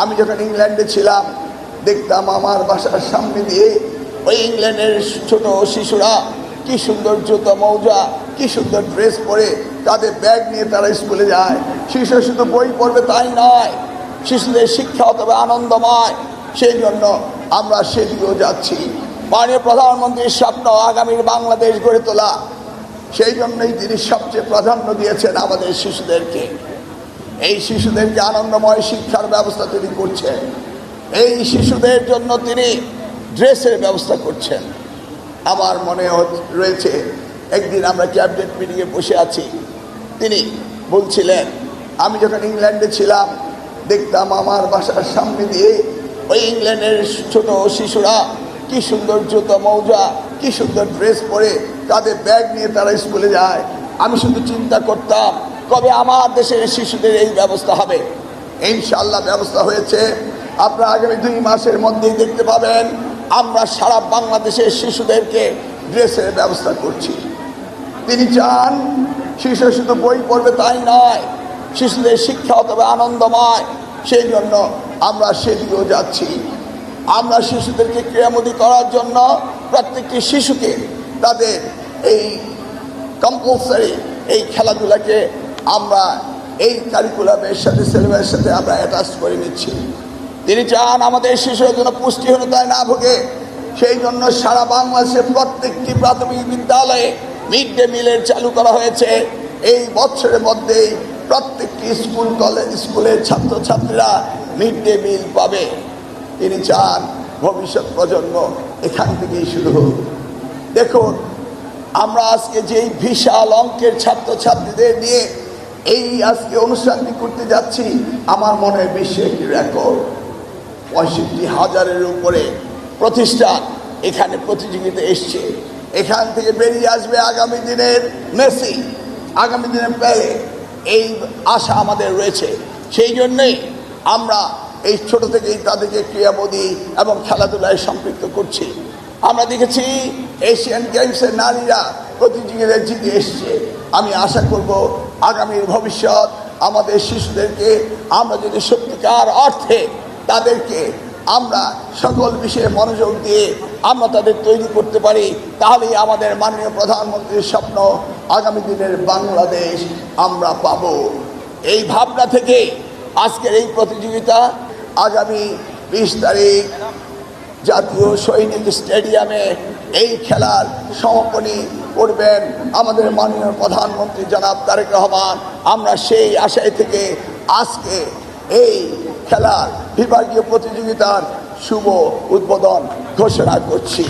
আমি যখন ইংল্যান্ডে ছিলাম দেখতাম আমার বাসার সামনে দিয়ে ওই ইংল্যান্ডের ছোট শিশুরা কি সুন্দর জুতো মৌজা, কি সুন্দর ড্রেস পরে তাদের ব্যাগ নিয়ে তারা স্কুলে যায়। শিশু শুধু বই পড়বে তাই নয়, শিশুদের শিক্ষা হতে হবে আনন্দময়। সেই জন্য আমরা সেদিকেও যাচ্ছি। মাননীয় প্রধানমন্ত্রীর স্বপ্ন আগামীর বাংলাদেশ গড়ে তোলা, সেই জন্যই তিনি সবচেয়ে প্রাধান্য দিয়েছেন আমাদের শিশুদেরকে। এই শিশুদেরকে আনন্দময় শিক্ষার ব্যবস্থা তিনি করছেন। এই শিশুদের জন্য তিনি ড্রেসের ব্যবস্থা করছেন। আমার মনে রয়েছে একদিন আমরা ক্যাবিনেট মিটিংয়ে বসে আছি, তিনি বলছিলেন আমি যখন ইংল্যান্ডে ছিলাম দেখতাম আমার বাসার সামনে দিয়ে ওই ইংল্যান্ডের ছোট শিশুরা কি সুন্দর জুতো মৌজা, কি সুন্দর ড্রেস পরে তাদের ব্যাগ নিয়ে তারা স্কুলে যায়। আমি শুধু চিন্তা করতাম কবে আমার দেশের শিশুদের এই ব্যবস্থা হবে। ইনশাআল্লাহ ব্যবস্থা হয়েছে। আপনারা আগামী 2 মাসের মধ্যেই দেখতে পাবেন আমরা সারা বাংলাদেশের শিশুদেরকে ড্রেসের ব্যবস্থা করছি। তিনি চান শিশু শুধু বই পড়বে তাই নয়, শিশুদের শিক্ষা হতে হবে আনন্দময়। সেই জন্য আমরা সেদিকেও যাচ্ছি। আমরা শিশুদেরকে ক্রীড়ামোদী করার জন্য প্রত্যেকটি শিশুকে তাদের এই কম্পালসারি এই খেলাধুলাকে আমরা এই কারিকুলামের সাথে সিলেবাসের সাথে আমরা অ্যাটাচ করে নিচ্ছি। তিনি চান আমাদের শিশুরা যেন পুষ্টিহীনতায় না ভোগে। সেই জন্য সারা বাংলাদেশের প্রত্যেকটি প্রাথমিক বিদ্যালয়ে মিড ডে মিলের চালু করা হয়েছে। এই বছরের মধ্যেই প্রত্যেকটি স্কুল কলেজ স্কুলের ছাত্রছাত্রীরা মিড ডে মিল পাবে। তিনি চান ভবিষ্যৎ প্রজন্ম এখান থেকেই শুরু হোক। দেখুন, আমরা আজকে যেই বিশাল অঙ্কের ছাত্রছাত্রীদের নিয়ে এই আজকে অনুষ্ঠানটি করতে যাচ্ছি, আমার মনে হয় বিশ্বে একটি রেকর্ড। 65,000-এর উপরে প্রতিষ্ঠান এখানে প্রতিযোগিতা এসছে। এখান থেকে বেরিয়ে আসবে আগামী দিনের মেসি, আগামী দিনের পেলে। এই আশা আমাদের রয়েছে। সেই জন্যই আমরা এই ছোট থেকেই তাদেরকে ক্রীড়ামোদী এবং খেলাধুলায় সম্পৃক্ত করছি। আমরা দেখেছি এশিয়ান গেমসের নারীরা প্রতিযোগিতায় জিতে এসছে। আমি আশা করব আগামীর ভবিষ্যৎ আমাদের শিশুদেরকে আমরা যদি সত্যিকার অর্থে তাদেরকে আমরা সকল বিষয়ে মনোযোগ দিয়ে আমরা তাদের তৈরি করতে পারি, তাহলেই আমাদের মাননীয় প্রধানমন্ত্রীর স্বপ্ন আগামী দিনের বাংলাদেশ আমরা পাব। এই ভাবনা থেকে আজকের এই প্রতিযোগিতা আগামী 20 তারিখ জাতীয় সৈনিক স্টেডিয়ামে এই খেলার সমাপনী করবেন আমাদের মাননীয় প্রধানমন্ত্রী জনাব তারেক রহমান। আমরা সেই আশায় থেকে আজকে এই খেলার বিভাগীয় প্রতিযোগিতার শুভ উদ্বোধন ঘোষণা করছি।